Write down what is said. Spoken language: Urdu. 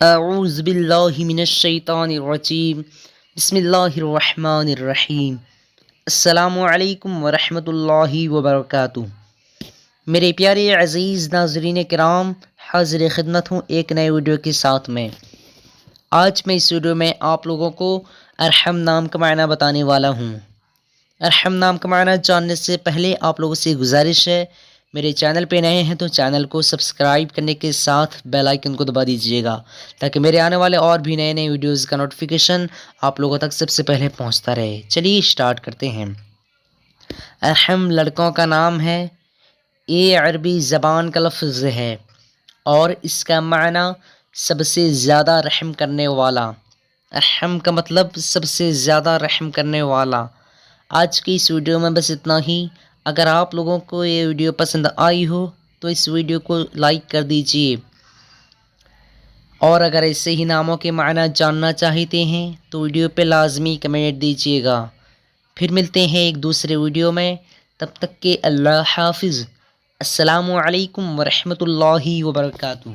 اعوذ باللہ من الشیطان الرجیم بسم اللہ الرحمن الرحیم السلام علیکم ورحمۃ اللہ وبرکاتہ۔ میرے پیارے عزیز ناظرین کرام، حاضر خدمت ہوں ایک نئے ویڈیو کے ساتھ میں۔ آج میں اس ویڈیو میں آپ لوگوں کو ارحم نام کا معنی بتانے والا ہوں۔ ارحم نام کا معنی جاننے سے پہلے آپ لوگوں سے گزارش ہے، میرے چینل پہ نئے ہیں تو چینل کو سبسکرائب کرنے کے ساتھ بیل آئیکن کو دبا دیجیے گا تاکہ میرے آنے والے اور بھی نئے نئے ویڈیوز کا نوٹیفیکیشن آپ لوگوں تک سب سے پہلے پہنچتا رہے۔ چلیے سٹارٹ کرتے ہیں۔ ارحم لڑکوں کا نام ہے۔ یہ عربی زبان کا لفظ ہے اور اس کا معنی سب سے زیادہ رحم کرنے والا۔ ارحم کا مطلب سب سے زیادہ رحم کرنے والا۔ آج کی اس ویڈیو میں بس اتنا ہی۔ اگر آپ لوگوں کو یہ ویڈیو پسند آئی ہو تو اس ویڈیو کو لائک کر دیجیے، اور اگر ایسے ہی ناموں کے معنی جاننا چاہتے ہیں تو ویڈیو پہ لازمی کمنٹ دیجیے گا۔ پھر ملتے ہیں ایک دوسرے ویڈیو میں، تب تک کہ اللہ حافظ۔ السلام علیکم ورحمۃ اللہ وبرکاتہ۔